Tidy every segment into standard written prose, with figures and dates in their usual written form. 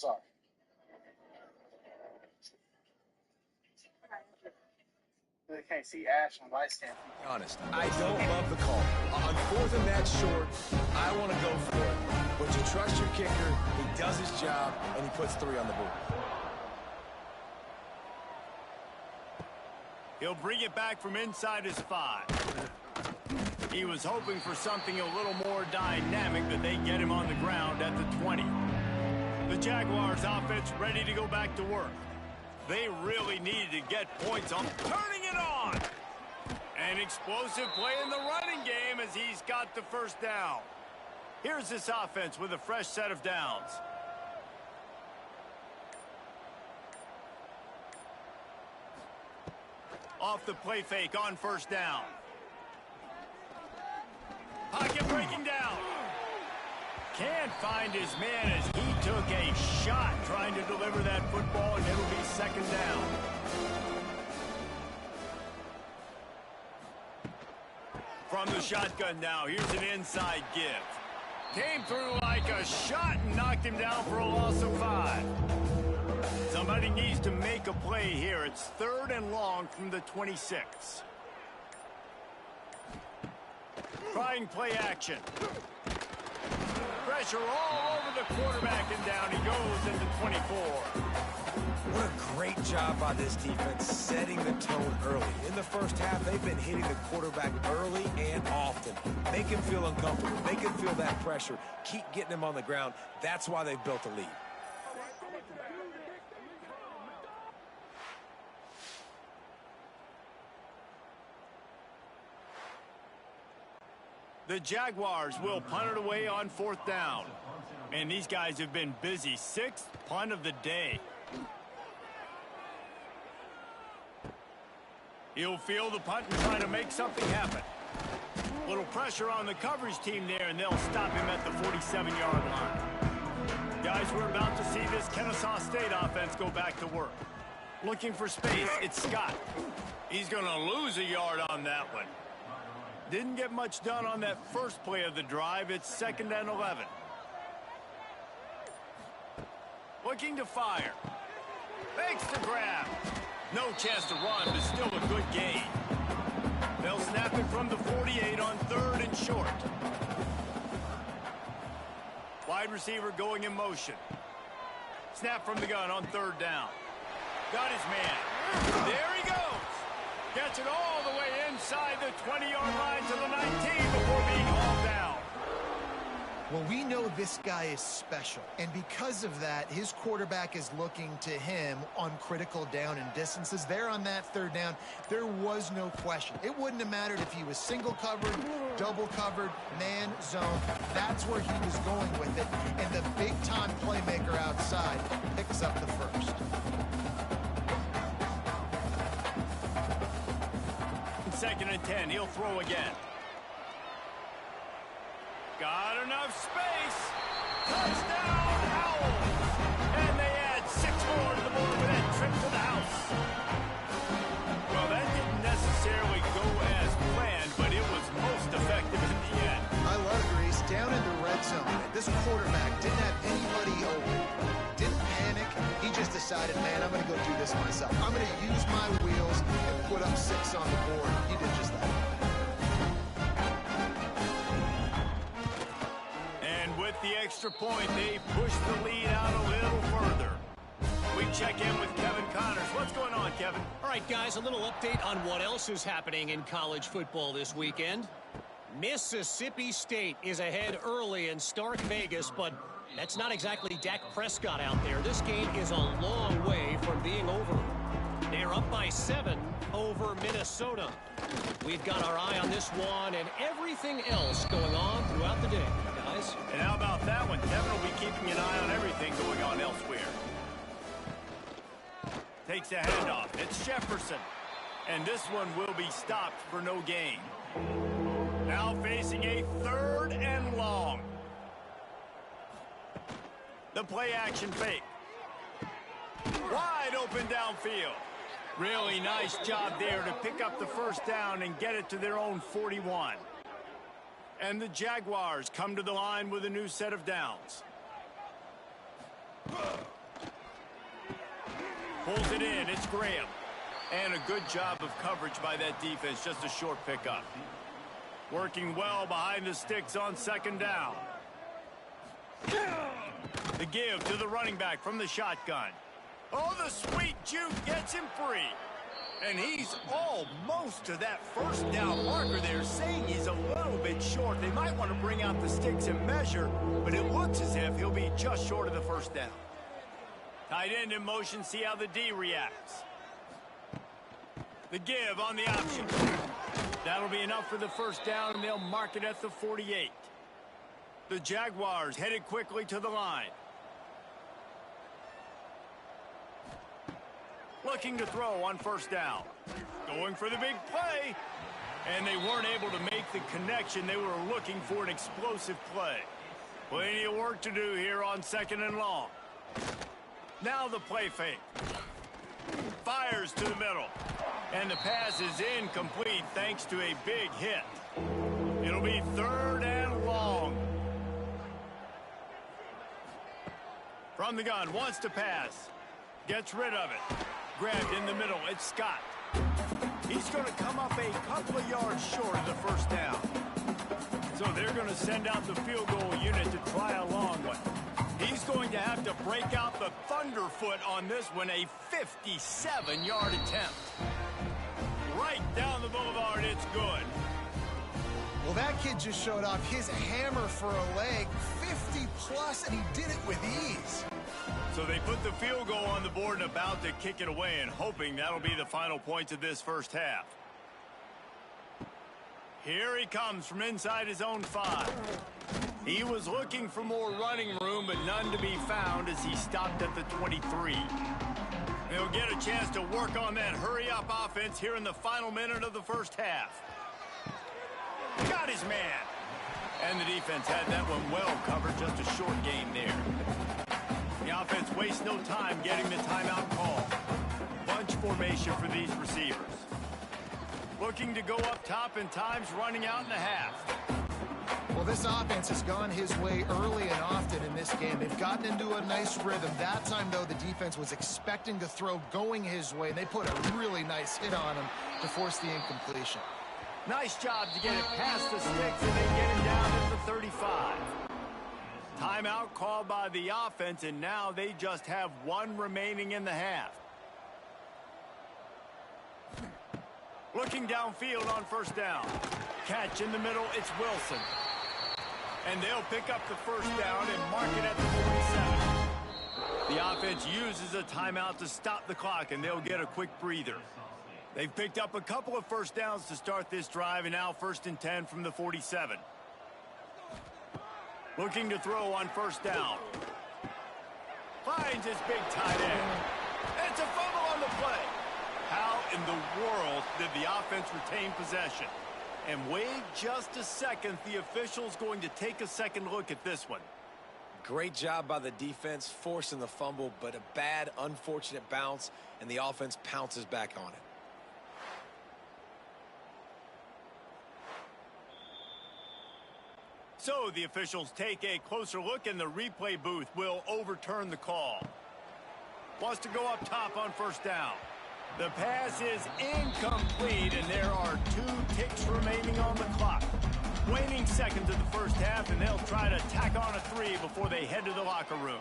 Sorry. They can't see Ash on my stand. Honest, I don't love the call. On 4th and that short, I want to go for it. But you trust your kicker, he does his job, and he puts 3 on the board. He'll bring it back from inside his 5. He was hoping for something a little more dynamic, but they get him on the ground at the 20. The Jaguars offense ready to go back to work. They really needed to get points on turning it on. An explosive play in the running game as he's got the first down. Here's this offense with a fresh set of downs. Off the play fake on first down. Pocket breaking down. Can't find his man as he took a shot trying to deliver that football, and it'll be second down. From the shotgun now, here's an inside give. Came through like a shot and knocked him down for a loss of 5. Somebody needs to make a play here. It's 3rd and long from the 26. Trying play action. Pressure all over the quarterback, and down he goes into 24. What a great job by this defense setting the tone early. In the first half, they've been hitting the quarterback early and often. Make him feel uncomfortable. Make him feel that pressure. Keep getting him on the ground. That's why they've built a lead. The Jaguars will punt it away on 4th down. And these guys have been busy. 6th punt of the day. He'll field the punt and try to make something happen. Little pressure on the coverage team there, and they'll stop him at the 47-yard line. Guys, we're about to see this Kennesaw State offense go back to work. Looking for space, it's Scott. He's going to lose a yard on that one. Didn't get much done on that first play of the drive. It's 2nd and 11. Looking to fire. Fakes the grab. No chance to run, but still a good gain. They'll snap it from the 48 on 3rd and short. Wide receiver going in motion. Snap from the gun on 3rd down. Got his man. There he goes. Gets it all the way inside the 20-yard line to the 19 before being hauled down. Well, we know this guy is special, and because of that, his quarterback is looking to him on critical down and distances. There on that 3rd down, there was no question. It wouldn't have mattered if he was single covered, double covered, man, zone. That's where he was going with it, and the big-time playmaker outside picks up the first. 2nd and 10. He'll throw again. Got enough space. Touchdown, Owls. And they add 6 more to the board with that trip to the house. Well, that didn't necessarily go as planned, but it was most effective in the end. I love Grease. Down in the red zone, this quarterback didn't have anybody open. Didn't panic. He just decided, man, I'm going to go do this myself. I'm going to use my wheels and put up 6 on the board. He did just that. And with the extra point, they push the lead out a little further. We check in with Kevin Connors. What's going on, Kevin? All right, guys, a little update on what else is happening in college football this weekend. Mississippi State is ahead early in Stark Vegas, but that's not exactly Dak Prescott out there. This game is a long way from being over. They're up by 7 over Minnesota. We've got our eye on this one and everything else going on throughout the day, guys. And how about that one? Kevin will be keeping an eye on everything going on elsewhere. Takes a handoff. It's Jefferson. And this one will be stopped for no gain. Now facing a 3rd and long. The play action fake. Wide open downfield. Really nice job there to pick up the first down and get it to their own 41. And the Jaguars come to the line with a new set of downs. Pulls it in. It's Graham. And a good job of coverage by that defense. Just a short pickup. Working well behind the sticks on second down. The give to the running back from the shotgun. Oh, the sweet juke gets him free. And he's almost to that first down marker there, saying he's a little bit short. They might want to bring out the sticks and measure, but it looks as if he'll be just short of the first down. Tight end in motion, see how the D reacts. The give on the option. That'll be enough for the first down, and they'll mark it at the 48. The Jaguars headed quickly to the line. Looking to throw on first down. Going for the big play. And they weren't able to make the connection. They were looking for an explosive play. Plenty of work to do here on second and long. Now the play fake. Fires to the middle. And the pass is incomplete thanks to a big hit. It'll be third and long. From the gun, wants to pass. Gets rid of it. Grabbed in the middle, it's Scott. He's going to come up a couple of yards short of the first down. So they're going to send out the field goal unit to try a long one. He's going to have to break out the thunderfoot on this one, a 57-yard attempt. Right down the boulevard, it's good. Well, that kid just showed off his hammer for a leg, 50-plus, and he did it with ease. So they put the field goal on the board and about to kick it away, and hoping that'll be the final points of this first half. Here he comes from inside his own 5. He was looking for more running room, but none to be found as he stopped at the 23. They'll get a chance to work on that hurry-up offense here in the final minute of the first half. Got his man. And the defense had that one well covered, just a short gain there. The offense wastes no time getting the timeout call. Bunch formation for these receivers. Looking to go up top, and time's running out in the half. Well, this offense has gone his way early and often in this game. They've gotten into a nice rhythm. That time, though, the defense was expecting to throw going his way, and they put a really nice hit on him to force the incompletion. Nice job to get it past the sticks, and they get him down at the 35. Timeout called by the offense, and now they just have one remaining in the half. Looking downfield on first down. Catch in the middle, it's Wilson. And they'll pick up the first down and mark it at the 47. The offense uses a timeout to stop the clock, and they'll get a quick breather. They've picked up a couple of first downs to start this drive, and now 1st and 10 from the 47. Looking to throw on first down. Finds his big tight end. It's a fumble on the play. How in the world did the offense retain possession? And wait just a second. The official's going to take a second look at this one. Great job by the defense forcing the fumble, but a bad, unfortunate bounce, and the offense pounces back on it. So the officials take a closer look, and the replay booth will overturn the call. Wants to go up top on first down. The pass is incomplete, and there are 2 ticks remaining on the clock. Waning seconds of the first half, and they'll try to tack on a 3 before they head to the locker room.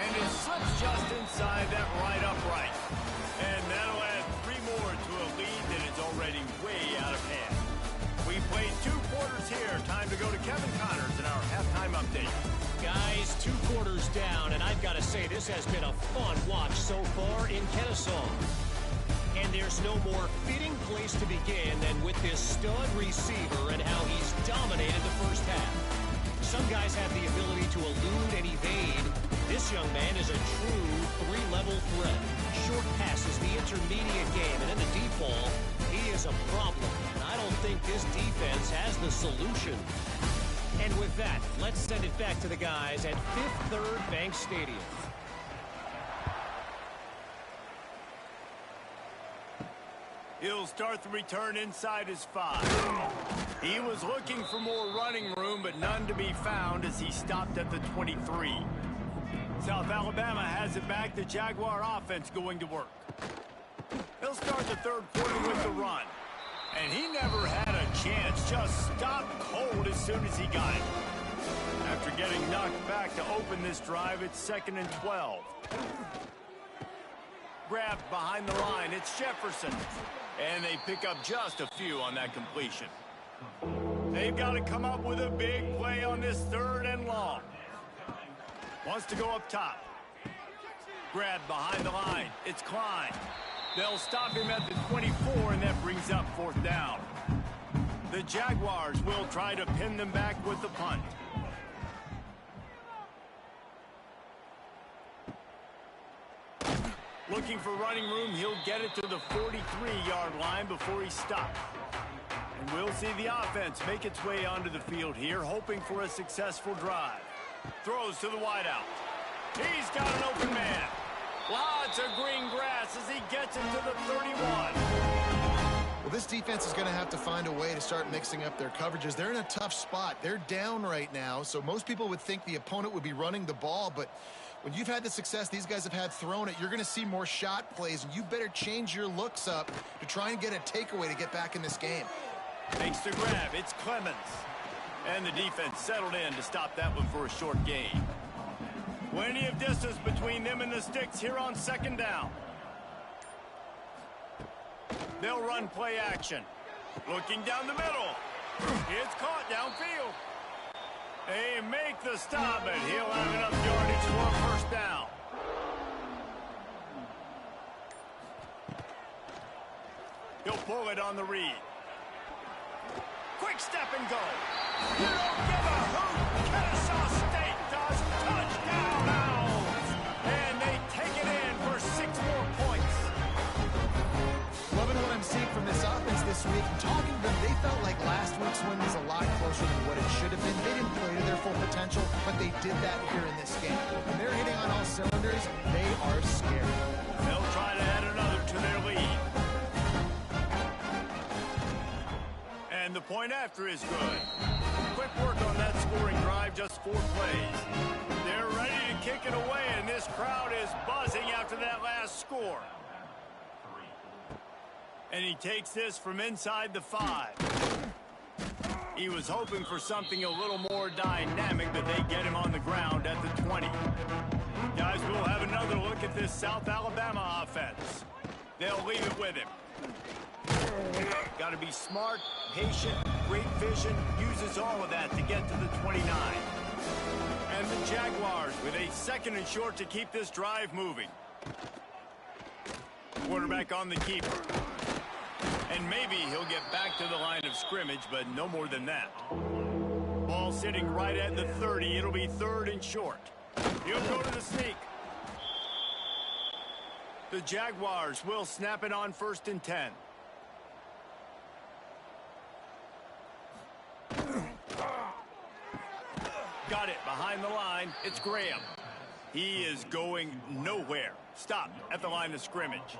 And it slips just inside that right upright. And that'll add 3 more to a lead that is already way out of hand. We played 2 quarters here. Time to go to Kevin Connors in our halftime update. Guys, 2 quarters down, and I've got to say this has been a fun watch so far in Kennesaw. And there's no more fitting place to begin than with this stud receiver and how he's dominated the first half. Some guys have the ability to elude and evade. This young man is a true 3-level threat. Short passes, the intermediate game, and in the deep ball, he is a problem. And I don't think this defense has the solution. And with that, let's send it back to the guys at Fifth Third Bank Stadium. He'll start the return inside his 5. He was looking for more running room, but none to be found as he stopped at the 23. South Alabama has it back. The Jaguar offense going to work. He'll start the third quarter with the run. And he never had a chance. Just stopped cold as soon as he got it. After getting knocked back to open this drive, it's 2nd and 12. Grabbed behind the line. It's Jefferson. And they pick up just a few on that completion. They've got to come up with a big play on this 3rd and long. Wants to go up top. Grabbed behind the line. It's Klein. They'll stop him at the 24, and that brings up 4th down. The Jaguars will try to pin them back with the punt. Looking for running room, he'll get it to the 43-yard line before he stops. And we'll see the offense make its way onto the field here, hoping for a successful drive. Throws to the wideout. He's got an open man. Lots of green grass as he gets it to the 31. Well, this defense is going to have to find a way to start mixing up their coverages. They're in a tough spot. They're down right now, so most people would think the opponent would be running the ball, but when you've had the success these guys have had throwing it, you're going to see more shot plays, and you better change your looks up to try and get a takeaway to get back in this game. Makes the grab. It's Clemens. And the defense settled in to stop that one for a short gain. Plenty of distance between them and the sticks here on 2nd down. They'll run play action. Looking down the middle. It's caught downfield. They make the stop, and he'll have enough yardage for a 1st down. He'll pull it on the read. Quick step and go. You don't give a hoot. Kennesaw State does. Touchdown Owls. And they take it in for 6 more points. Loving what I'm seeing from this offense this week. Talking to them, they felt like last week's win was a lot closer than what it should have been. They didn't play to their full potential, but they did that here in this game. When they're hitting on all cylinders, they are scary. They'll try to add another to their lead. And the point after is good. Quick work on that scoring drive, just 4 plays. They're ready to kick it away, and this crowd is buzzing after that last score. And he takes this from inside the 5. He was hoping for something a little more dynamic, but they get him on the ground at the 20. Guys, we'll have another look at this South Alabama offense. They'll leave it with him. Got to be smart, patient, great vision, uses all of that to get to the 29. And the Jaguars with a 2nd and short to keep this drive moving. Quarterback on the keeper. And maybe he'll get back to the line of scrimmage, but no more than that. Ball sitting right at the 30. It'll be 3rd and short. He'll go to the sneak. The Jaguars will snap it on 1st and 10. Got it behind the line. It's Graham. He is going nowhere. Stopped at the line of scrimmage.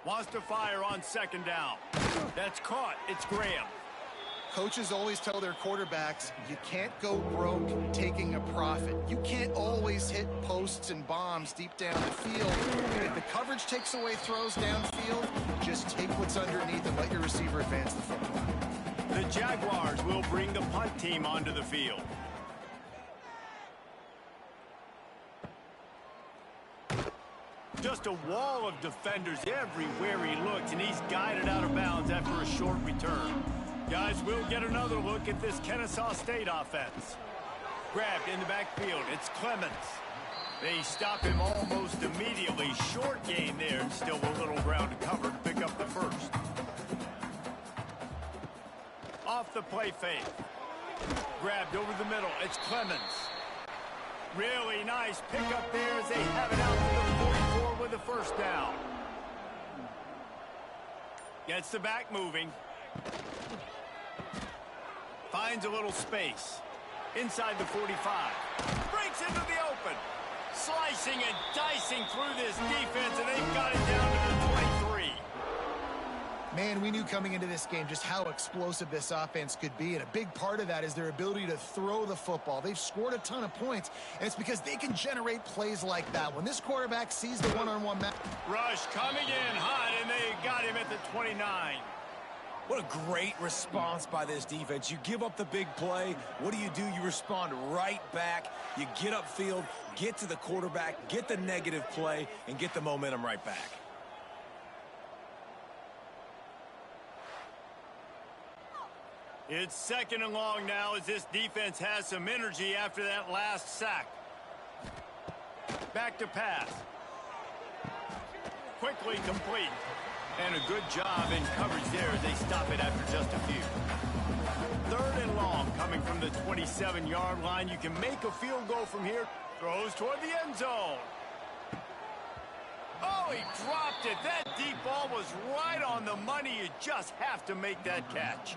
Wants to fire on 2nd down. That's caught. It's Graham. Coaches always tell their quarterbacks, you can't go broke taking a profit. You can't always hit posts and bombs deep down the field. If the coverage takes away throws downfield, just take what's underneath and let your receiver advance the football. The Jaguars will bring the punt team onto the field. Just a wall of defenders everywhere he looks, and he's guided out of bounds after a short return. Guys, we'll get another look at this Kennesaw State offense. Grabbed in the backfield, it's Clemens. They stop him almost immediately. Short gain there, and still a little ground to cover to pick up the 1st. Off the play fake. Grabbed over the middle, it's Clemens. Really nice pickup there as they have it out to the 44 with a 1st down. Gets the back moving. Finds a little space. Inside the 45. Breaks into the open. slicing and dicing through this defense, and they've got it down to the 23. Man, we knew coming into this game just how explosive this offense could be, and a big part of that is their ability to throw the football. They've scored a ton of points, and it's because they can generate plays like that. When this quarterback sees the one-on-one match. Rush coming in hot, and they got him at the 29. What a great response by this defense. You give up the big play. What do? You respond right back. You get upfield, get to the quarterback, get the negative play, and get the momentum right back. It's 2nd and long now as this defense has some energy after that last sack. Back to pass. Quickly complete. And a good job in coverage there as they stop it after just a few. 3rd and long coming from the 27-yard line. You can make a field goal from here. Throws toward the end zone. Oh, he dropped it. That deep ball was right on the money. You just have to make that catch.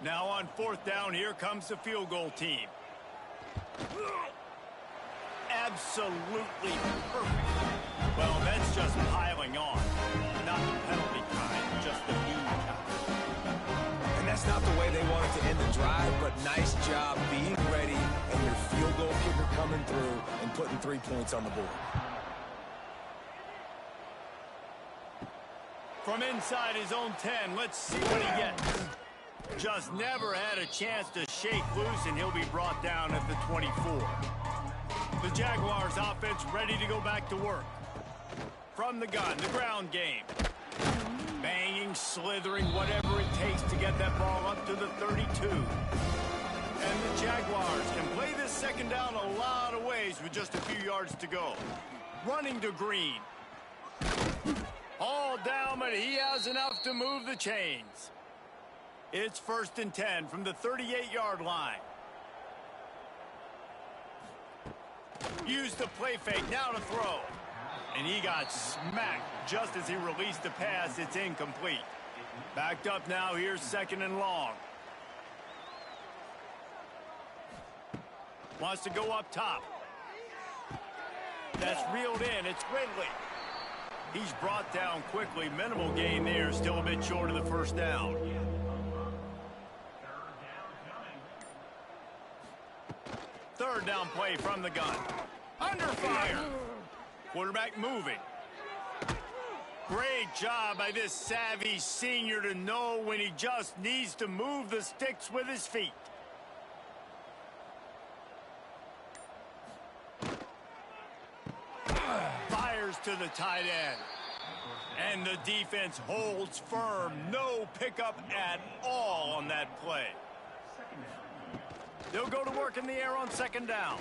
Now on 4th down, here comes the field goal team. Absolutely perfect. Well, that's just piling on. Not the penalty kind, just the new kind. And that's not the way they wanted to end the drive, but nice job being ready and your field goal kicker coming through and putting 3 points on the board. From inside his own 10, let's see what he gets. Just never had a chance to shake loose, and he'll be brought down at the 24. The Jaguars offense ready to go back to work. From the gun, the ground game. Banging, slithering, whatever it takes to get that ball up to the 32. And the Jaguars can play this 2nd down a lot of ways with just a few yards to go. Running to Green. All down, but he has enough to move the chains. It's 1st and 10 from the 38-yard line. Used the play fake, now to throw. And he got smacked just as he released the pass. It's incomplete. Backed up now, here's 2nd and long. Wants to go up top. That's reeled in, it's Ridley. He's brought down quickly. Minimal gain there, still a bit short of the 1st down. 3rd down play from the gun. Under fire. Quarterback moving. Great job by this savvy senior to know when he just needs to move the sticks with his feet. Fires to the tight end. And the defense holds firm. No pickup at all on that play. They'll go to work in the air on 2nd down.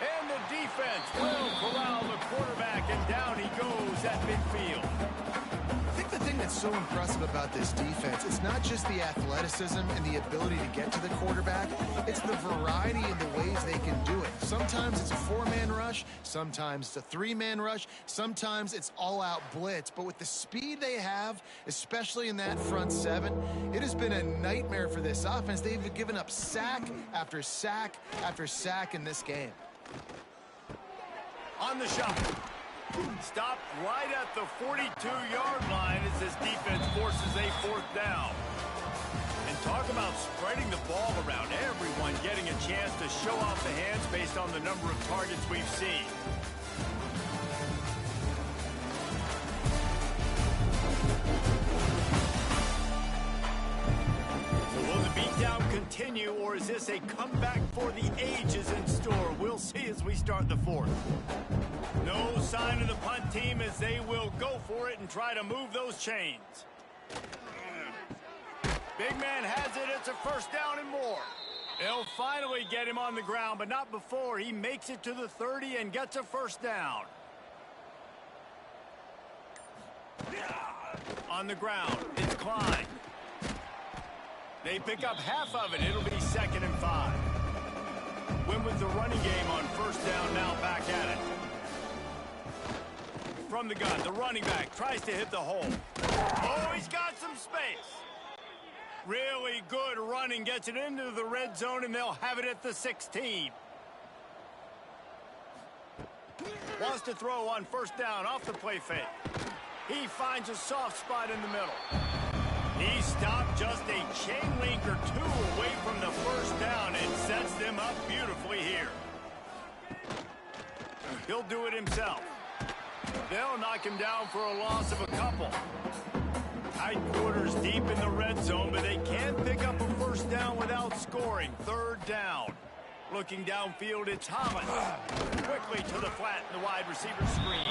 And the defense will corral the quarterback, and down he goes at midfield. I think the thing that's so impressive about this defense, it's not just the athleticism and the ability to get to the quarterback, it's the variety in the ways they can do it. Sometimes it's a 4-man rush, sometimes it's a 3-man rush, sometimes it's all-out blitz. But with the speed they have, especially in that front 7, it has been a nightmare for this offense. They've given up sack after sack after sack in this game. On the shot. Stopped right at the 42-yard line as this defense forces a 4th down. And talk about spreading the ball around. Everyone getting a chance to show off the hands based on the number of targets we've seen. Will the beatdown continue, or is this a comeback for the ages in store? We'll see as we start the 4th. No sign of the punt team as they will go for it and try to move those chains. Big man has it. It's a 1st down and more. They'll finally get him on the ground, but not before he makes it to the 30 and gets a 1st down. On the ground, it's Klein. They pick up half of it. It'll be 2nd and 5. Win with the running game on 1st down, now back at it. From the gun, the running back tries to hit the hole. Oh, he's got some space. Really good running, gets it into the red zone, and they'll have it at the 16. Wants to throw on first down off the play fake. He finds a soft spot in the middle. He stopped just a chain link or two away from the first down and sets them up beautifully here. He'll do it himself. They'll knock him down for a loss of a couple. Tight quarters deep in the red zone, but they can pick up a first down without scoring. Third down. Looking downfield, it's Holland. Quickly to the flat in the wide receiver screen.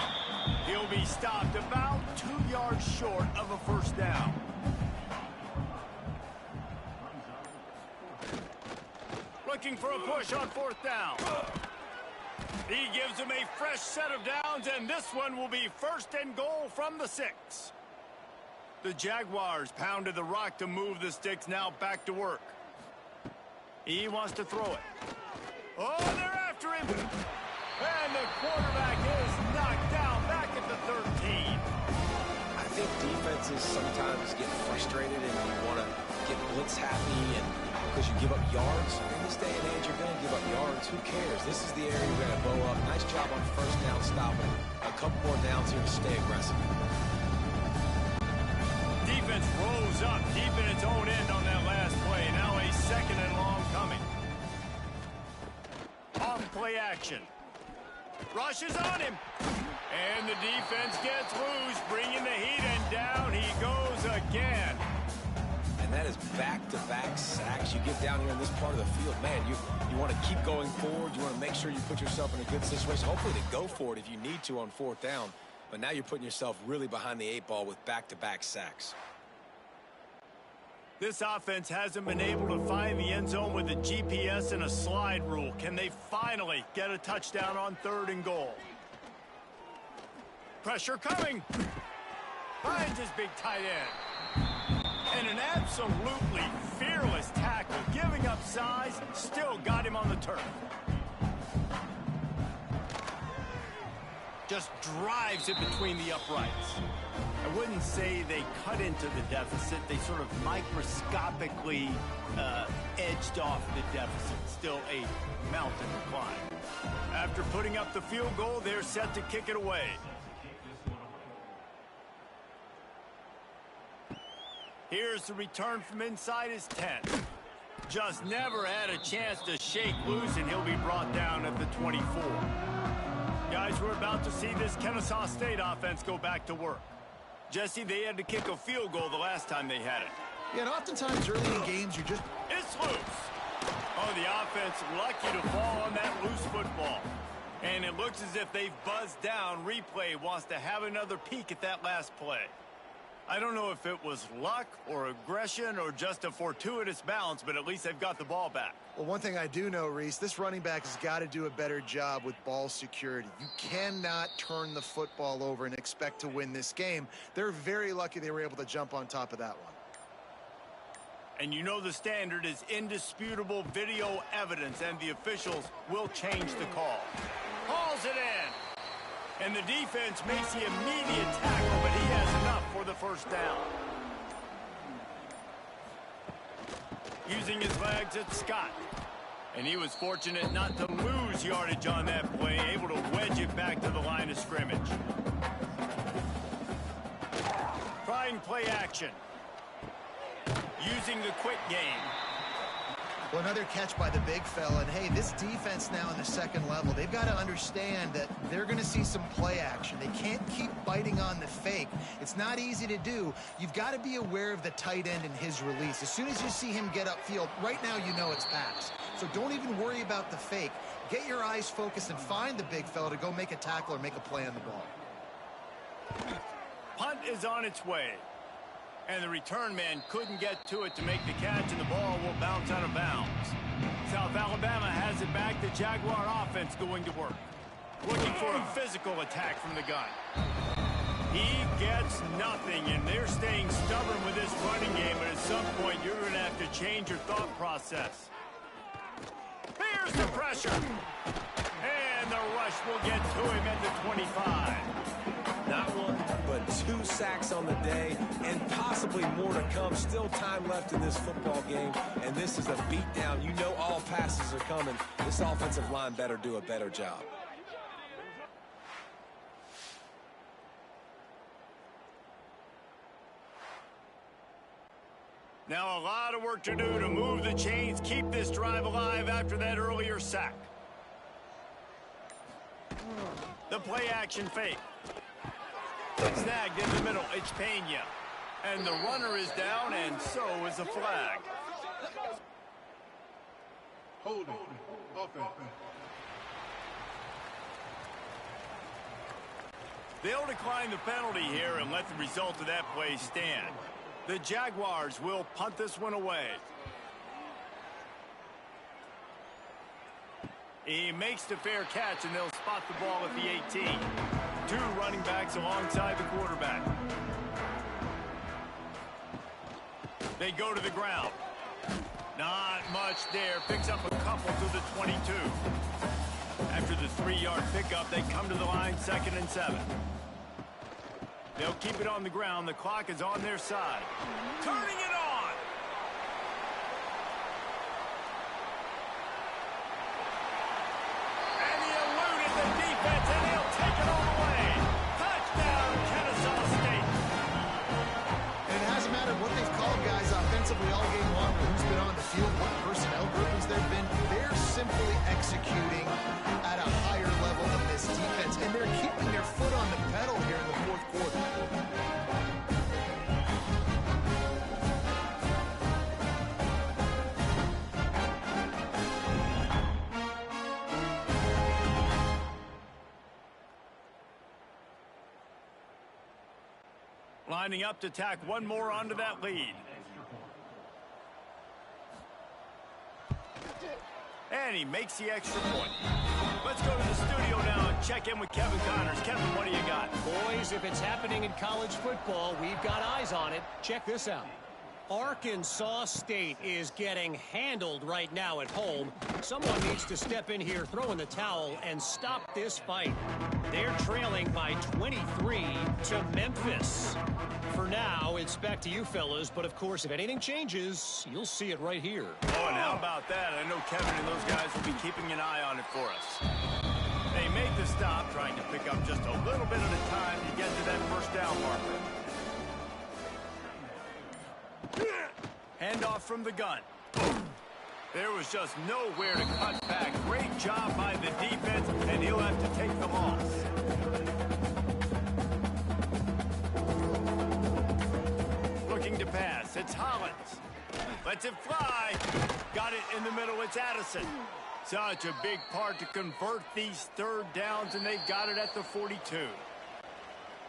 He'll be stopped about 2 yards short of a first down. Looking for a push on fourth down. He gives him a fresh set of downs, and this one will be first and goal from the 6. The Jaguars pounded the rock to move the sticks, now back to work. He wants to throw it. Oh, they're after him. And the quarterback is knocked down back at the 13. I think defenses sometimes get frustrated and you want to get blitz happy and because you give up yards. In this day and age, you're going to give up yards. Who cares? This is the area you're going to bow up. Nice job on first down stopping. A couple more downs here to stay aggressive. Defense rose up deep in its own end on that last play. Now a second and long coming. On play action. Rushes on him. And the defense gets loose, bringing the heat, and down he goes again. And that is back-to-back sacks. You get down here in this part of the field, man, you want to keep going forward. You want to make sure you put yourself in a good situation. Hopefully to go for it if you need to on fourth down. But now you're putting yourself really behind the 8 ball with back-to-back sacks. This offense hasn't been able to find the end zone with a GPS and a slide rule. Can they finally get a touchdown on third and goal? Pressure coming. Finds his big tight end. And an absolutely fearless tackle. Giving up size, still got him on the turf. Just drives it between the uprights. I wouldn't say they cut into the deficit. They sort of microscopically edged off the deficit. Still a mountain to climb. After putting up the field goal, they're set to kick it away. Here's the return from inside his 10. Just never had a chance to shake loose, and he'll be brought down at the 24. Guys, we're about to see this Kennesaw State offense go back to work. Jesse, they had to kick a field goal the last time they had it. Yeah, and oftentimes early in games, you're just... It's loose. Oh, the offense lucky to fall on that loose football. And it looks as if they've buzzed down. Replay wants to have another peek at that last play. I don't know if it was luck or aggression or just a fortuitous bounce, but at least they've got the ball back. Well, one thing I do know, Reese, this running back has got to do a better job with ball security. You cannot turn the football over and expect to win this game. They're very lucky they were able to jump on top of that one. And you know the standard is indisputable video evidence, and the officials will change the call. Hauls it in. And the defense makes the immediate tackle, but he has enough for the first down. Using his legs, it's Scott. And he was fortunate not to lose yardage on that play, able to wedge it back to the line of scrimmage. Trying play action. Using the quick game. Well, another catch by the big fella. And, hey, this defense now in the second level, they've got to understand that they're going to see some play action. They can't keep biting on the fake. It's not easy to do. You've got to be aware of the tight end and his release. As soon as you see him get upfield, right now you know it's pass. So don't even worry about the fake. Get your eyes focused and find the big fella to go make a tackle or make a play on the ball. Punt is on its way. And the return man couldn't get to it to make the catch, and the ball will bounce out of bounds. South Alabama has it back. The Jaguar offense going to work. Looking for a physical attack from the gun. He gets nothing, and they're staying stubborn with this running game, but at some point you're going to have to change your thought process. Here's the pressure. And the rush will get to him at the 25. Not one, but 2 sacks on the day, and possibly more to come. Still time left in this football game, and this is a beatdown. You know all passes are coming. This offensive line better do a better job. Now a lot of work to do to move the chains, keep this drive alive after that earlier sack. The play action fake. Snagged in the middle, it's Pena. And the runner is down, and so is the flag. Holding. Offense. They'll decline the penalty here and let the result of that play stand. The Jaguars will punt this one away. He makes the fair catch, and they'll spot the ball at the 18. Two running backs alongside the quarterback. They go to the ground. Not much there. Picks up a couple to the 22. After the 3-yard pickup, they come to the line, 2nd and 7. They'll keep it on the ground. The clock is on their side. Turning it on! And he eluded the defense, and he'll take it all the way. Touchdown, Kennesaw State. And it hasn't mattered what they've called guys offensively all game long, or who's been on the field, what personnel groupings they've been. They're simply executing at a higher level than this defense, and they're keeping their foot on the pedal here in the fourth quarter. Lining up to tack one more onto that lead. And he makes the extra point. Let's go to the studio now and check in with Kevin Connors. Kevin, what do you got? Boys, if it's happening in college football, we've got eyes on it. Check this out. Arkansas State is getting handled right now at home. Someone needs to step in here, throw in the towel, and stop this fight. They're trailing by 23 to Memphis. For now, it's back to you fellas, but of course, if anything changes, you'll see it right here. Oh, and how about that? I know Kevin and those guys will be keeping an eye on it for us. They make the stop, trying to pick up just a little bit at a time to get to that first down marker. Handoff from the gun. There was just nowhere to cut back. Great job by the defense, and he'll have to take the loss. Looking to pass. It's Hollins. Lets it fly. Got it in the middle. It's Addison. Such a big part to convert these third downs, and they've got it at the 42.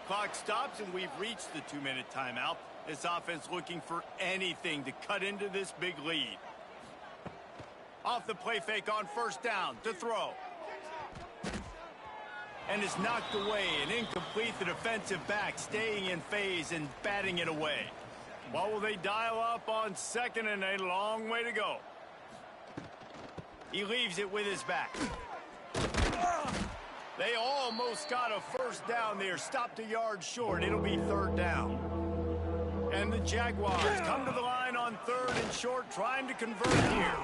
Clock stops, and we've reached the 2-minute timeout. This offense looking for anything to cut into this big lead. Off the play fake on first down to throw. And it's knocked away and incomplete. The defensive back staying in phase and batting it away. What will they dial up on 2nd and a long way to go? He leaves it with his back. They almost got a first down there. Stopped a yard short. It'll be 3rd down. And the Jaguars come to the line on 3rd and short, trying to convert here.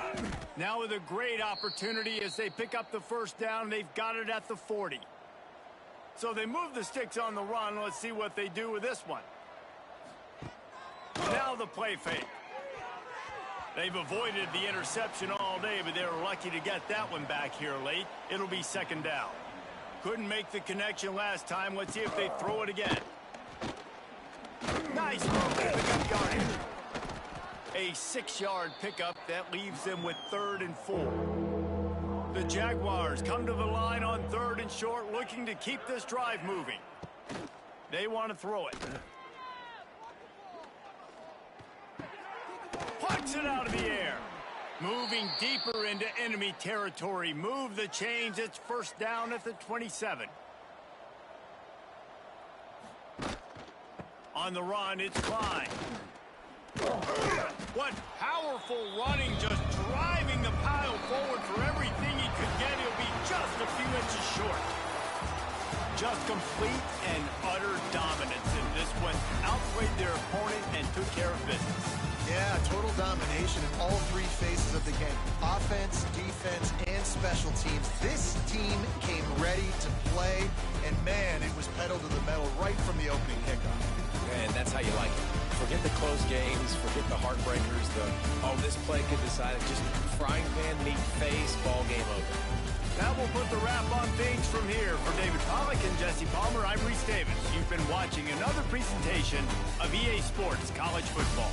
Now with a great opportunity as they pick up the first down. They've got it at the 40. So they move the sticks on the run. Let's see what they do with this one. Now the play fake. They've avoided the interception all day, but they were lucky to get that one back here late. It'll be 2nd down. Couldn't make the connection last time. Let's see if they throw it again. Nice move to pick up yardage. A 6-yard pickup that leaves them with 3rd and 4. The Jaguars come to the line on 3rd and short, looking to keep this drive moving. They want to throw it. Plucks it out of the air. Moving deeper into enemy territory. Move the chains. It's first down at the 27. On the run, it's Klein. What powerful running, just driving the pile forward for everything he could get. He'll be just a few inches short. Just complete and utter dominance in this one. Outplayed their opponent and took care of business. Yeah, total domination in all 3 phases of the game. Offense, defense, and special teams. This team came ready to play, and man, it was pedal to the metal right from the opening kickoff. And that's how you like it. Forget the close games, forget the heartbreakers, this play could decide it. Just frying pan meet face, ball game over. That will put the wrap on things from here. For David Pollack and Jesse Palmer, I'm Reese Davis. You've been watching another presentation of EA Sports College Football.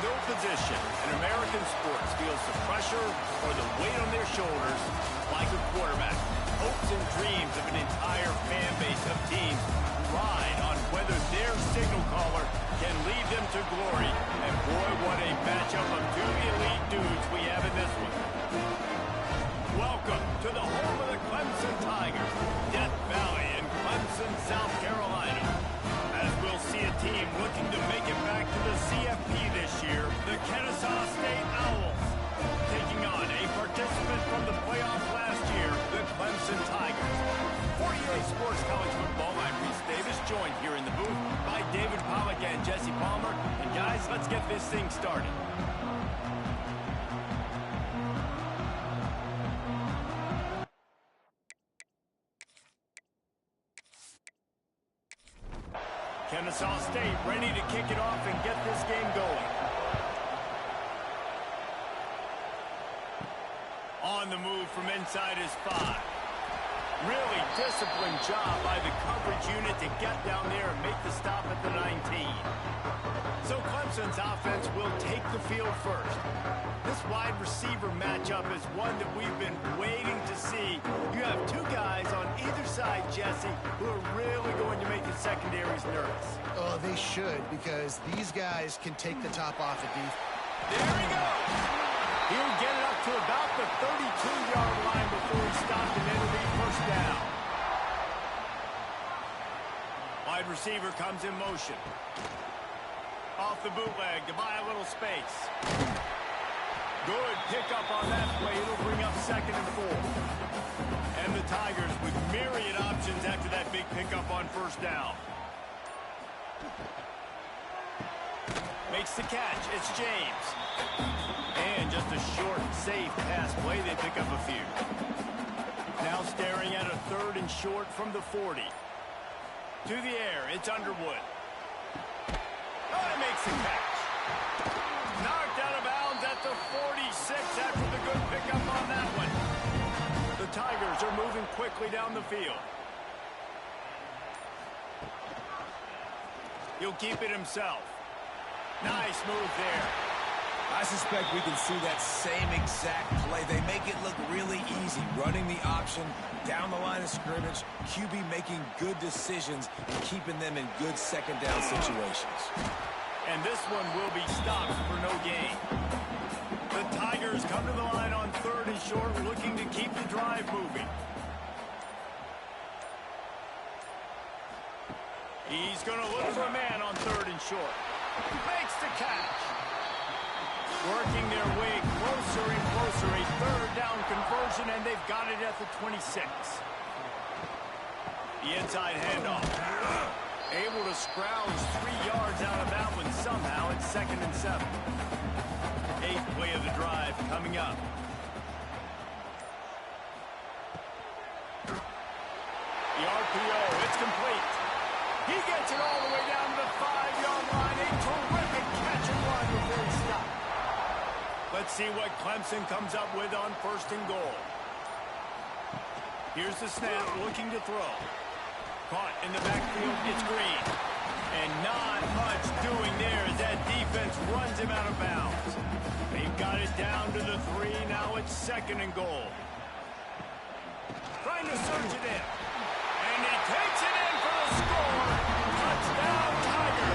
No position in American sports feels the pressure or the weight on their shoulders like a quarterback. Hopes and dreams of an entire fan base of teams ride on whether their signal caller can lead them to glory. And boy, what a matchup of two elite dudes we have in this one. Welcome to the home of the Clemson Tigers, Death Valley in Clemson, South Carolina. As we'll see a team looking to make it back to the CFB this year, the Kennesaw State Owls. Taking on a participant from the playoffs last year, the Clemson Tigers. For EA Sports College Football, I'm Reese Davis, joined here in the booth by David Pollack and Jesse Palmer. And guys, let's get this thing started. Kennesaw State ready to kick it off and get this game going. On the move from inside his 5. Really disciplined job by the coverage unit to get down there and make the stop at the 19. So Clemson's offense will take the field first. This wide receiver matchup is one that we've been waiting to see. You have two guys on either side, Jesse, who are really going to make the secondaries nervous. Oh, they should, because these guys can take the top off of defense. There he goes. He'll get it up to about the 32-yard line before he stopped and entered the first down. Wide receiver comes in motion. Off the bootleg to buy a little space. Good pickup on that play. It'll bring up 2nd and 4. And the Tigers with myriad options after that big pickup on 1st down. Makes the catch. It's James. And just a short, safe pass play. They pick up a few. Now staring at a 3rd and short from the 40. To the air. It's Underwood. Oh, he makes the catch. Knocked out of bounds at the 46 after the good pickup on that one. The Tigers are moving quickly down the field. He'll keep it himself. Nice move there. I suspect we can see that same exact play. They make it look really easy, running the option down the line of scrimmage, QB making good decisions and keeping them in good second down situations. And this one will be stopped for no gain. The Tigers come to the line on 3rd and short, looking to keep the drive moving. He's going to look for a man on 3rd and short. Makes the catch. Working their way closer and closer. A 3rd down conversion, and they've got it at the 26. The inside handoff. Able to scrounge 3 yards out of that one somehow. It's 2nd and 7. 8th play of the drive coming up. The RPO, it's complete. He gets it all the way down to the 5-yard line. A terrific catch and run before he stopped. Let's see what Clemson comes up with on 1st and goal. Here's the snap, looking to throw. Caught in the backfield, it's Green. And not much doing there as that defense runs him out of bounds. They've got it down to the 3. Now it's 2nd and goal. Trying to surge it in. And he takes it in for the score. Touchdown, Tiger.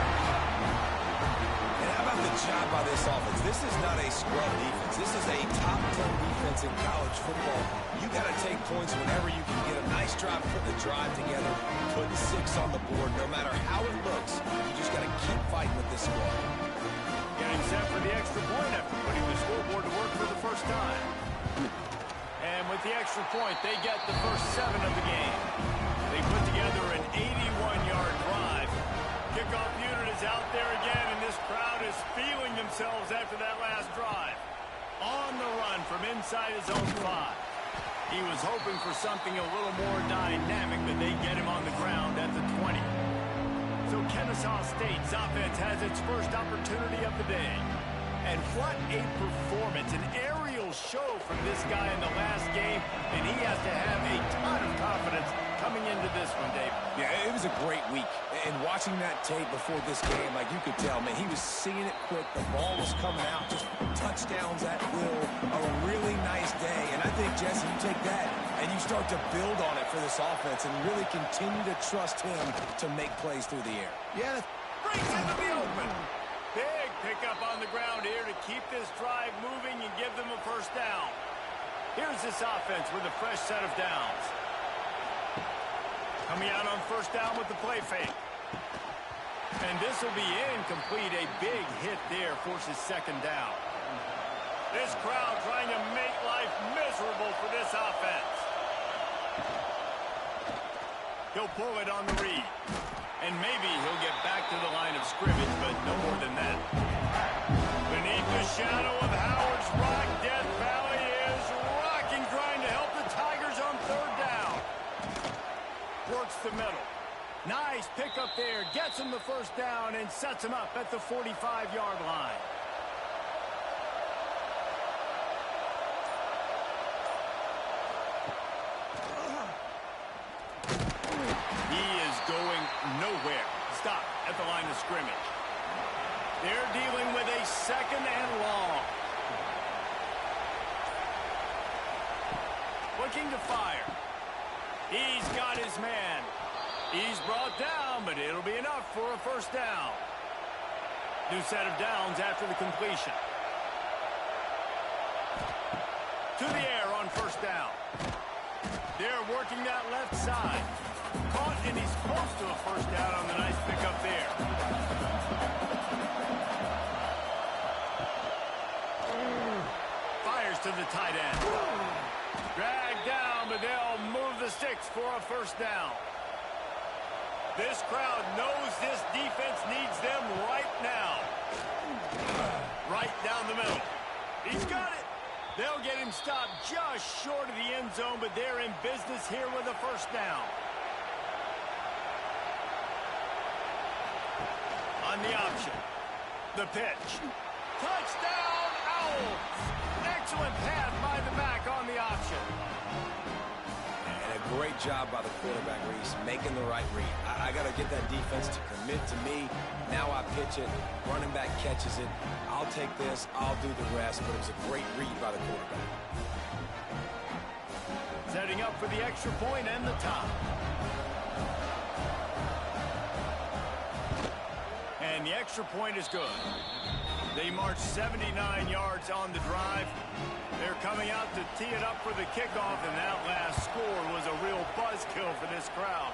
And how about the job by this offense? This is not a scrub defense. This is a top 10 defense in college football. You got to take points whenever you can get a nice drive, put the drive together, putting 6 on the board. No matter how it looks, you just got to keep fighting with this squad. Getting set for the extra point after putting the scoreboard to work for the first time. And with the extra point, they get the first 7 of the game. They put together an 81-yard drive. Kickoff unit is out there again, and this crowd is feeling themselves after that last drive. On the run from inside his own 5. He was hoping for something a little more dynamic, but they get him on the ground at the 20. So Kennesaw State's offense has its first opportunity of the day. And what a performance, an aerial show from this guy in the last game, and he has to have a ton of confidence coming into this one, Dave. Yeah, it was a great week. And watching that tape before this game, like you could tell, man, he was seeing it quick. The ball was coming out, just touchdowns at will. A really nice day. And I think, Jesse, you take that and you start to build on it for this offense and really continue to trust him to make plays through the air. Yeah. Breaks into the open. Big pickup on the ground here to keep this drive moving and give them a first down. Here's this offense with a fresh set of downs. Coming out on first down with the play fake. And this will be incomplete. A big hit there forces 2nd down. This crowd trying to make life miserable for this offense. He'll pull it on the read. And maybe he'll get back to the line of scrimmage, but no more than that. Beneath the shadow of Howard's Rock, Death Valley is rocking, trying to help the Tigers on 3rd down. Works the middle. Nice pickup there. Gets him the first down and sets him up at the 45-yard line. Going nowhere. Stop at the line of scrimmage. They're dealing with a 2nd and long. Looking to fire. He's got his man. He's brought down, but it'll be enough for a first down. New set of downs after the completion. To the air on first down. They're working that left side. Caught, and he's close to a first down on the nice pickup there. Fires to the tight end. Dragged down, but they'll move the sticks for a first down. This crowd knows this defense needs them right now. right down the middle. He's got it. They'll get him stopped just short of the end zone, but they're in business here with a first down. On the option, the pitch. Touchdown, Owls! Excellent pass by the back on the option. And a great job by the quarterback, Reese, making the right read. I got to get that defense to commit to me. Now I pitch it. Running back catches it. I'll take this. I'll do the rest. But it was a great read by the quarterback. Setting up for the extra point and the top. And the extra point is good. They marched 79 yards on the drive. They're coming out to tee it up for the kickoff, and that last score was a real buzzkill for this crowd.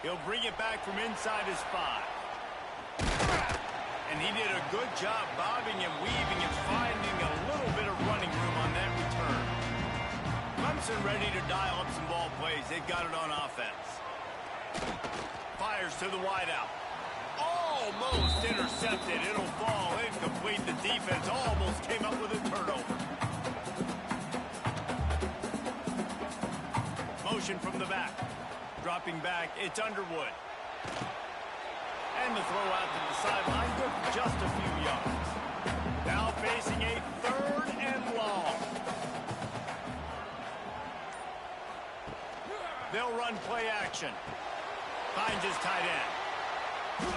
He'll bring it back from inside his 5. And he did a good job bobbing and weaving and finding a little bit of running room on that return. Clemson ready to dial up some ball plays. They've got it on offense. Fires to the wideout. Almost intercepted. It'll fall incomplete. The defense almost came up with a turnover. Motion from the back. Dropping back, it's Underwood. And the throw out to the sideline, good for just a few yards. Now facing a 3rd and long. They'll run play action. Finds his tight end.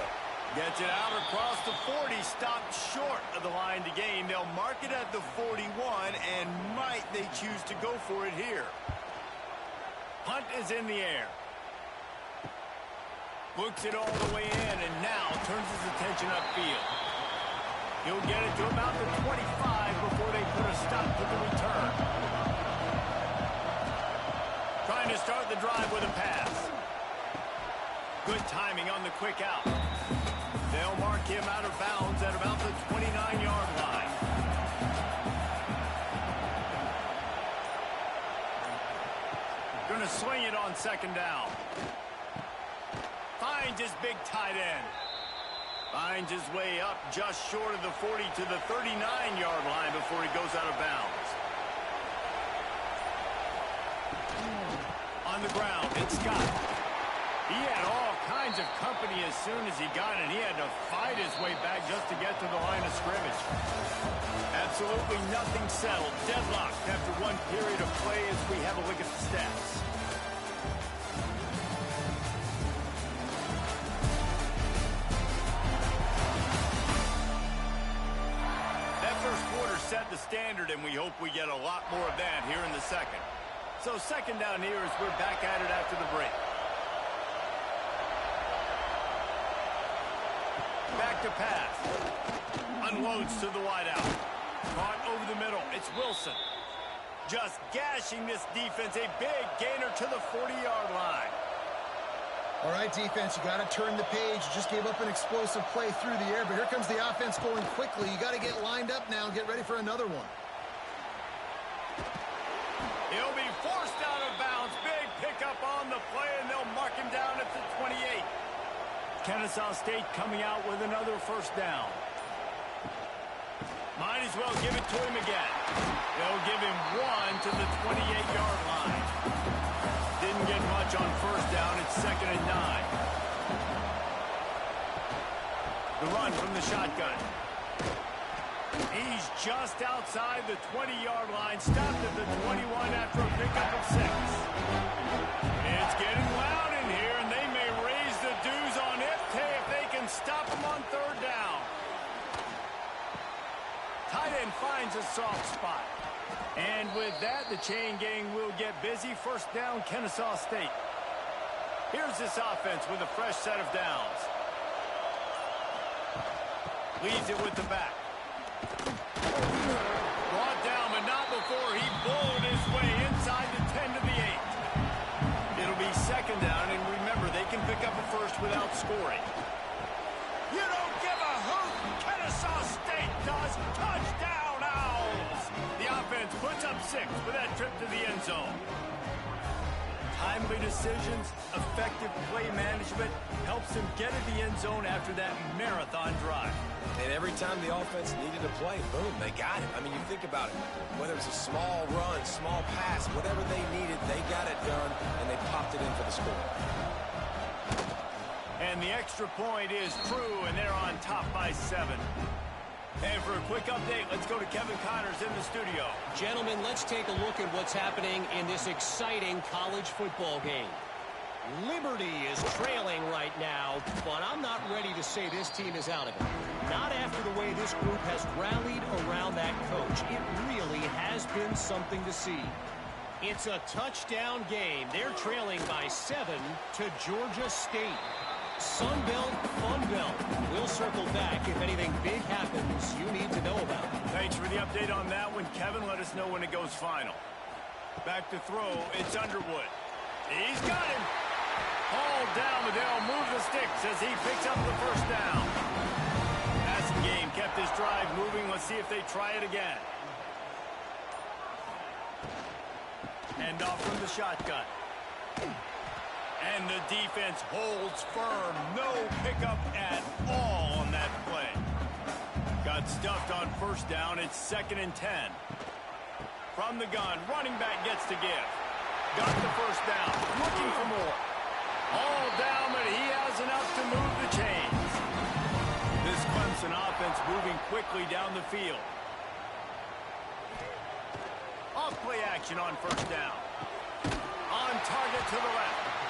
Gets it out across the 40, stopped short of the line to gain. They'll mark it at the 41, and might they choose to go for it here. Punt is in the air. Looks it all the way in, and now turns his attention upfield. He'll get it to about the 25 before they put a stop to the return. Trying to start the drive with a pass. Good timing on the quick out. They'll mark him out of bounds at about the 29-yard line. Gonna swing it on 2nd down. Finds his big tight end. Finds his way up just short of the 40 to the 39-yard line before he goes out of bounds. On the ground, it's Scott. He had all kinds of company as soon as he got it. He had to fight his way back just to get to the line of scrimmage. Absolutely nothing settled. Deadlocked after one period of play as we have a look at the stats. That first quarter set the standard, and we hope we get a lot more of that here in the second. So 2nd down here as we're back at it after the break. Back to pass. Unloads to the wideout. Caught over the middle. It's Wilson. Just gashing this defense. A big gainer to the 40-yard line. All right, defense, you got to turn the page. You just gave up an explosive play through the air, but here comes the offense going quickly. You got to get lined up now and get ready for another one. He'll be forced out of bounds. Big pickup on the play, and they'll mark him down at the 28. Kennesaw State coming out with another first down. Might as well give it to him again. They'll give him one to the 28-yard line. Didn't get much on first down. It's 2nd and 9. The run from the shotgun. He's just outside the 20-yard line. Stopped at the 21 after a pickup of 6. It's getting loud in here, and they may raise the dues on Ifte if they can stop him on 3rd down. Tight end finds a soft spot. And with that, the chain gang will get busy. First down, Kennesaw State. Here's this offense with a fresh set of downs. Leads it with the back. Brought down, but not before he bowled his way inside the 10 to the 8. It'll be 2nd down, and remember, they can pick up a first without scoring. You don't give a hoot. Kennesaw State does. Touchdown, Owls. The offense puts up 6 with that trip to the end zone. timely decisions, effective play management helps him get to the end zone after that marathon drive. And every time the offense needed to play, boom, they got it. I mean, you think about it. Whether it's a small run, small pass, whatever they needed, they got it done, and they popped it in for the score. And the extra point is true, and they're on top by 7. And for a quick update, let's go to Kevin Connors in the studio. Gentlemen, let's take a look at what's happening in this exciting college football game. Liberty is trailing right now, but I'm not ready to say this team is out of it. Not after the way this group has rallied around that coach. It really has been something to see. It's a touchdown game. They're trailing by 7 to Georgia State. Sun Belt, Fun Belt. We'll circle back if anything big happens you need to know about. Thanks for the update on that one, Kevin. Let us know when it goes final. Back to throw, it's Underwood. He's got him. All down, but they'll move the sticks as he picks up the first down. Passing game kept his drive moving. Let's see if they try it again. Hand off from the shotgun. And the defense holds firm. No pickup at all on that play. Got stuffed on first down. It's 2nd and 10. From the gun, running back gets to give. Got the first down. Looking for more. All down, but he has enough to move the chains. This Clemson offense moving quickly down the field. Off play action on first down. On target to the left.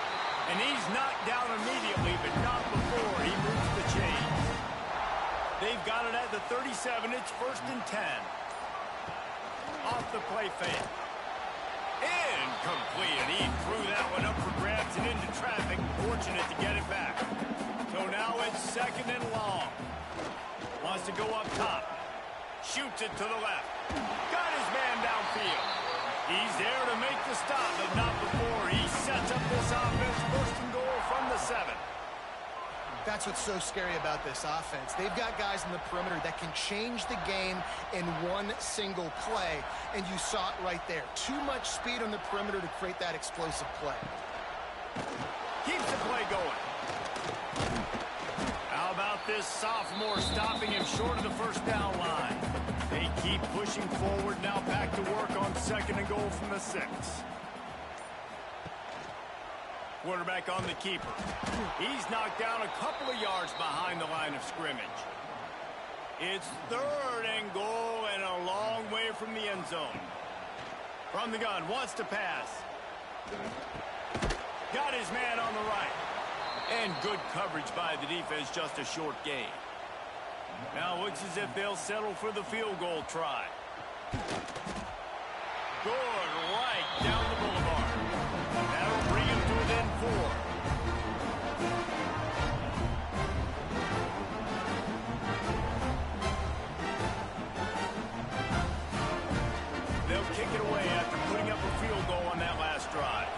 And he's knocked down immediately, but not before he moves the chains. They've got it at the 37. It's 1st and 10. Off the play fake. Incomplete, and he threw that one up for grabs and into traffic. Fortunate to get it back. So now it's 2nd and long. Wants to go up top. Shoots it to the left. Got his man downfield. He's there to make the stop, but not before he sets up this offense. 1st and goal from the 7. That's what's so scary about this offense. They've got guys in the perimeter that can change the game in one single play, and you saw it right there. Too much speed on the perimeter to create that explosive play. Keeps the play going. How about this sophomore stopping him short of the first down line? They keep pushing forward, now back to work on 2nd and goal from the 6. Quarterback on the keeper. He's knocked down a couple of yards behind the line of scrimmage. It's 3rd and goal and a long way from the end zone. From the gun, wants to pass. Got his man on the right. And good coverage by the defense, just a short gain. Now looks as if they'll settle for the field goal try. Good right down the boulevard. That'll bring him to within 4. They'll kick it away after putting up a field goal on that last drive.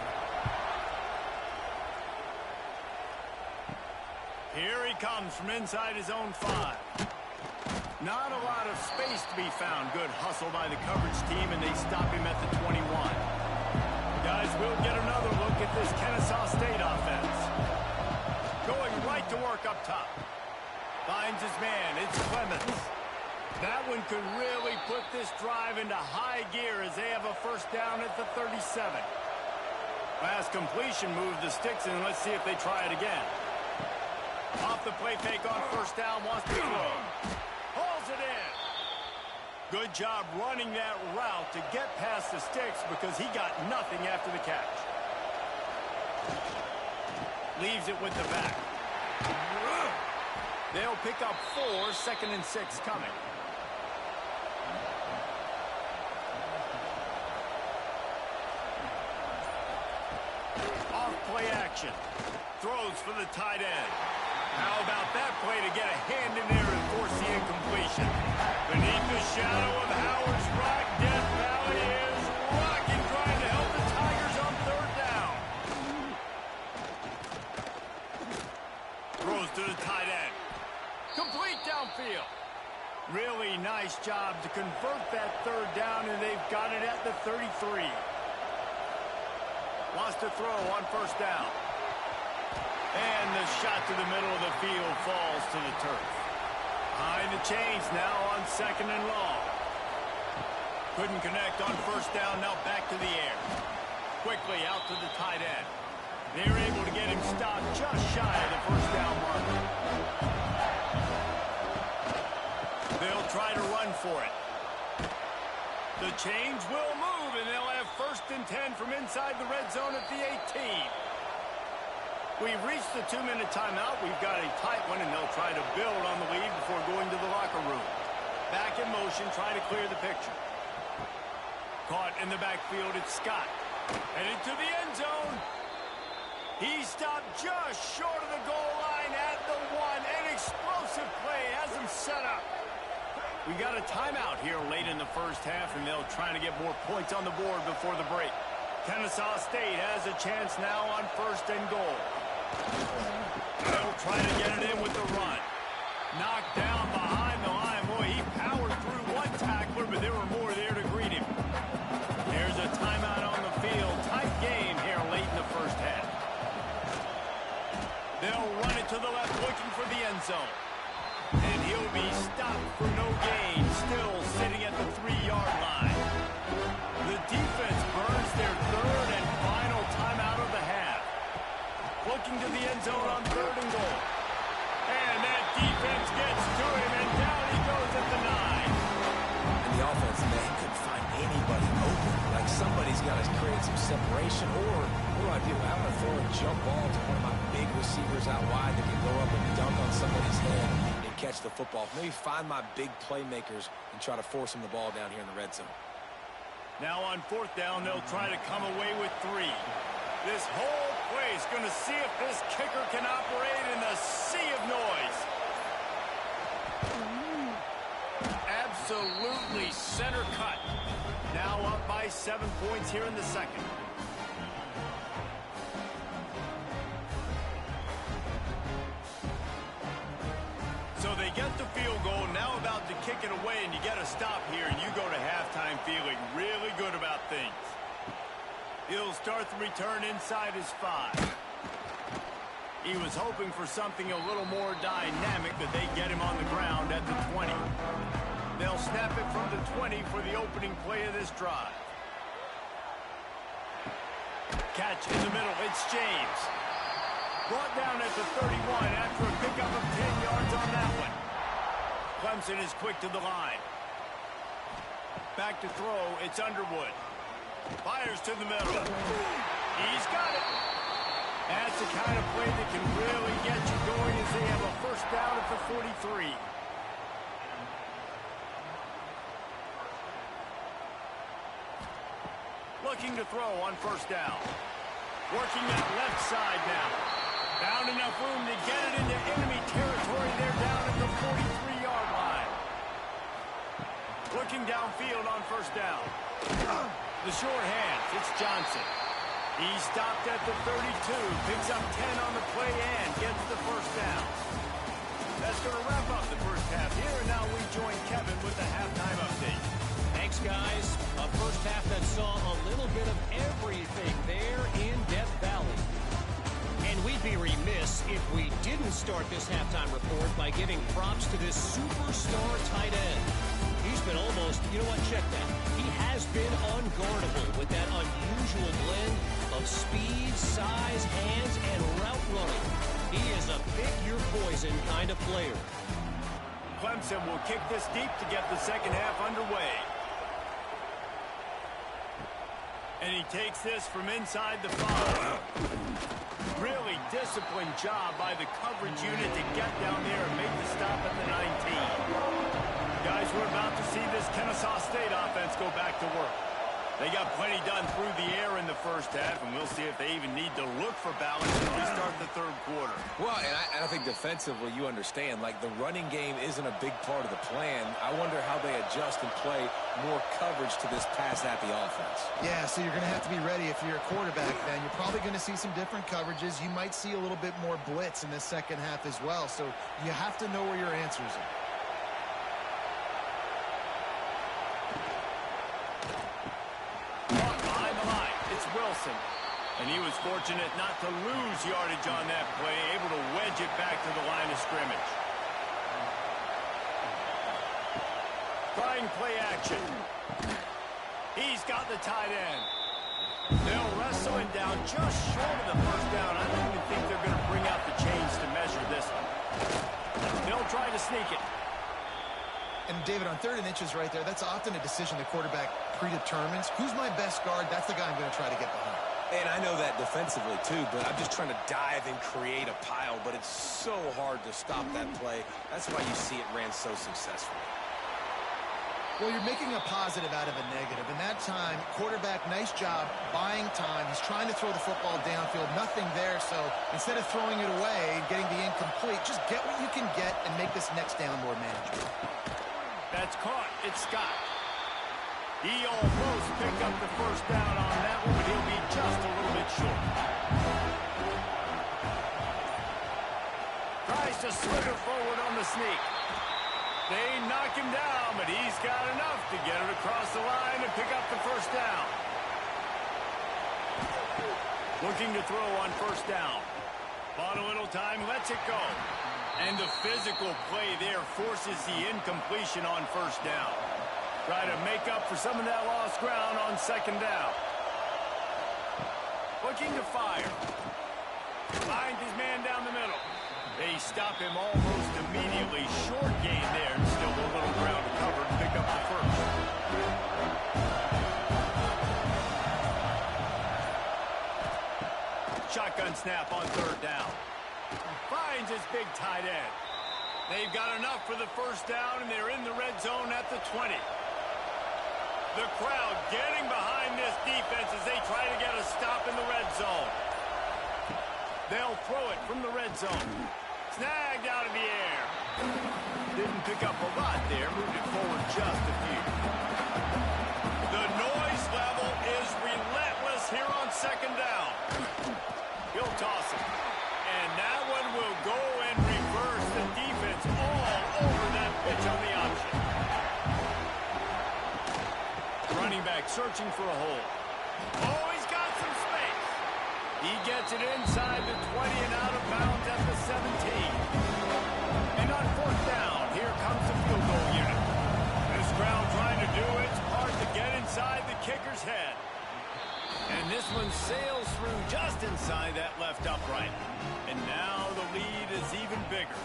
Here he comes from inside his own 5. Not a lot of space to be found. Good hustle by the coverage team, and they stop him at the 21. Guys, we'll get another look at this Kennesaw State offense. Going right to work up top. Finds his man. It's Clemens. That one could really put this drive into high gear as they have a first down at the 37. Last completion moved the sticks, and let's see if they try it again. Off the play fake on first down, wants to throw. Hauls it in. Good job running that route to get past the sticks because he got nothing after the catch. Leaves it with the back. They'll pick up 4, 2nd and 6 coming. Off play action. Throws for the tight end. How about that play to get a hand in there and force the incompletion? Beneath the shadow of Howard's Rock, Death Valley is rocking, trying to help the Tigers on 3rd down. Throws to the tight end. Complete downfield. Really nice job to convert that 3rd down, and they've got it at the 33. Wants to throw on first down. And the shot to the middle of the field falls to the turf. Behind the chains now on 2nd and long. Couldn't connect on first down, now back to the air. Quickly out to the tight end. They're able to get him stopped just shy of the first down marker. They'll try to run for it. The chains will move, and they'll have 1st and 10 from inside the red zone at the 18. We've reached the 2-minute timeout. We've got a tight one, and they'll try to build on the lead before going to the locker room. Back in motion, trying to clear the picture. Caught in the backfield, it's Scott. Headed to the end zone. He stopped just short of the goal line at the 1. An explosive play has him set up. We got a timeout here late in the first half, and they'll try to get more points on the board before the break. Kennesaw State has a chance now on 1st and goal. They'll try to get it in with the run. Knocked down behind the line. Boy, he powered through one tackler, but there were more there to greet him. There's a timeout on the field. Tight game here late in the first half. They'll run it to the left, looking for the end zone. And he'll be stopped for no gain, still sitting at the 3-yard line. The defense burns their 3rd and final timeout of the half. Looking to the end zone on 3rd and goal. And that defense gets to him, and down he goes at the 9. And the offense, they couldn't find anybody open. Like somebody's got to create some separation, or what do? How do I throw a jump ball to one of my big receivers out wide that can go up and dunk on somebody's head and catch the football? Maybe find my big playmakers and try to force them the ball down here in the red zone. Now on 4th down, they'll try to come away with 3. This whole play is going to see if this kicker can operate in the sea of noise. Absolutely center cut. Now up by 7 points here in the second. So they get the field goal, now about to kick it away, and you get a stop here, and you go to halftime feeling really good about things. He'll start the return inside his 5. He was hoping for something a little more dynamic, that they get him on the ground at the 20. They'll snap it from the 20 for the opening play of this drive. Catch in the middle, it's James. Brought down at the 31 after a pickup of 10 yards on that one. Clemson is quick to the line. Back to throw, it's Underwood. Fires to the middle. He's got it. That's the kind of play that can really get you going as they have a 1st down at the 43. Looking to throw on 1st down. Working that left side now. Found enough room to get it into enemy territory. They're down at the 43-yard line. Looking downfield on 1st down. The short hands, it's Johnson. He stopped at the 32, picks up 10 on the play and gets the 1st down. That's going to wrap up the first half here, and now we join Kevin with the halftime update. Thanks, guys. A first half that saw a little bit of everything there in Death Valley. And we'd be remiss if we didn't start this halftime report by giving props to this superstar tight end. He's been almost, you know what, check that. He has been unguardable with that unusual blend of speed, size, hands, and route running. He is a pick-your-poison kind of player. Clemson will kick this deep to get the second half underway. And he takes this from inside the 5. Really disciplined job by the coverage unit to get down there and make the stop at the 19. Guys, we're about to see this Kennesaw State offense go back to work. They got plenty done through the air in the first half, and we'll see if they even need to look for balance as we start the 3rd quarter. Well, and I think defensively, you understand, like the running game isn't a big part of the plan. I wonder how they adjust and play more coverage to this pass-happy offense. Yeah, so you're going to have to be ready if you're a quarterback then. You're probably going to see some different coverages. You might see a little bit more blitz in the second half as well, so you have to know where your answers are. Behind the line, it's Wilson. And he was fortunate not to lose yardage on that play, able to wedge it back to the line of scrimmage. Trying play action. He's got the tight end. They'll wrestle him down just short of the first down. I don't even think they're going to bring out the chains to measure this one. They'll try to sneak it. And David, on 3rd and inches right there, that's often a decision the quarterback predetermines. Who's my best guard? That's the guy I'm going to try to get behind. And I know that defensively, too, but I'm just trying to dive and create a pile, but it's so hard to stop that play. That's why you see it ran so successfully. Well, you're making a positive out of a negative. And that time, quarterback, nice job buying time. He's trying to throw the football downfield. Nothing there, so instead of throwing it away and getting the incomplete, just get what you can get and make this next down more manageable. That's caught. It's Scott. He almost picked up the first down on that one, but he'll be just a little bit short. Tries to slither forward on the sneak. They knock him down, but he's got enough to get it across the line and pick up the first down. Looking to throw on first down. Bought a little time, lets it go. And the physical play there forces the incompletion on first down. Try to make up for some of that lost ground on second down. Looking to fire. Finds his man down the middle. They stop him almost immediately. Short gain there, and still a little ground to cover to pick up the first. Shotgun snap on third down. Finds his big tight end. They've got enough for the first down, and they're in the red zone at the 20. The crowd getting behind this defense as they try to get a stop in the red zone. They'll throw it from the red zone. Snagged out of the air. Didn't pick up a lot there. Moved it forward just a few. The noise level is relentless here on second down. He'll toss it. And that one will go and reverse the defense all over that pitch on the option. Running back searching for a hole. Oh, he's got some space. He gets it inside the 20 and out of bounds at the 17. And on fourth down, here comes the field goal unit. This crowd trying to do its part to get inside the kicker's head. And this one sails through just inside that left upright. And now the lead is even bigger.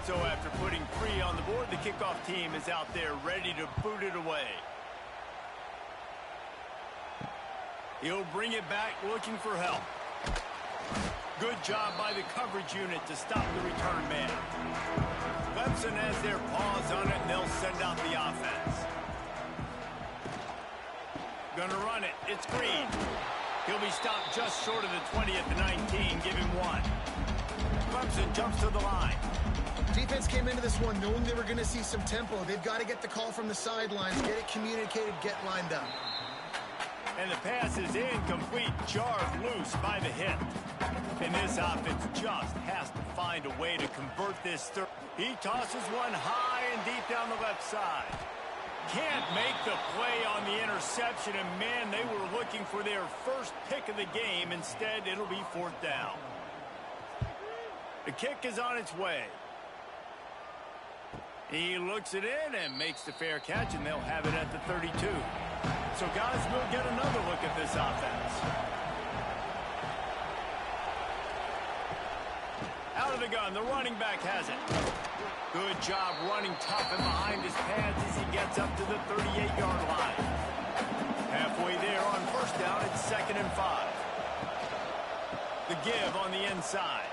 So after putting 3 on the board, the kickoff team is out there ready to boot it away. He'll bring it back looking for help. Good job by the coverage unit to stop the return man. Clemson has their paws on it, and they'll send out the offense. Gonna run it. It's Green. He'll be stopped just short of the 20 at the 19. Give him 1. Clemson jumps to the line. Defense came into this one knowing they were going to see some tempo. They've got to get the call from the sidelines, get it communicated, get lined up. And the pass is incomplete, jarred loose by the hit. And this offense just has to find a way to convert this third. He tosses one high and deep down the left side. Can't make the play on the interception, and man, they were looking for their first pick of the game. Instead, it'll be fourth down. The kick is on its way. He looks it in and makes the fair catch, and they'll have it at the 32. So, guys, we'll get another look at this offense. Out of the gun, the running back has it. Good job running tough and behind his pads as he gets up to the 38-yard line. Halfway there on first down, it's 2nd and 5. The give on the inside.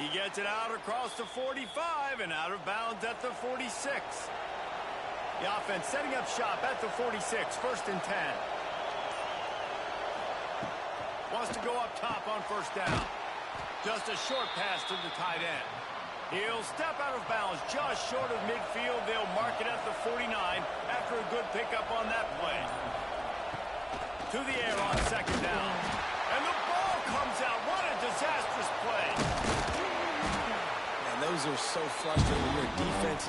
He gets it out across the 45 and out of bounds at the 46. The offense setting up shop at the 46, 1st and 10. Wants to go up top on first down. Just a short pass to the tight end. He'll step out of bounds just short of midfield. They'll mark it at the 49 after a good pickup on that play. To the air on 2nd down. And the ball comes out. What a disastrous play. And those are so frustrating when you're a defense.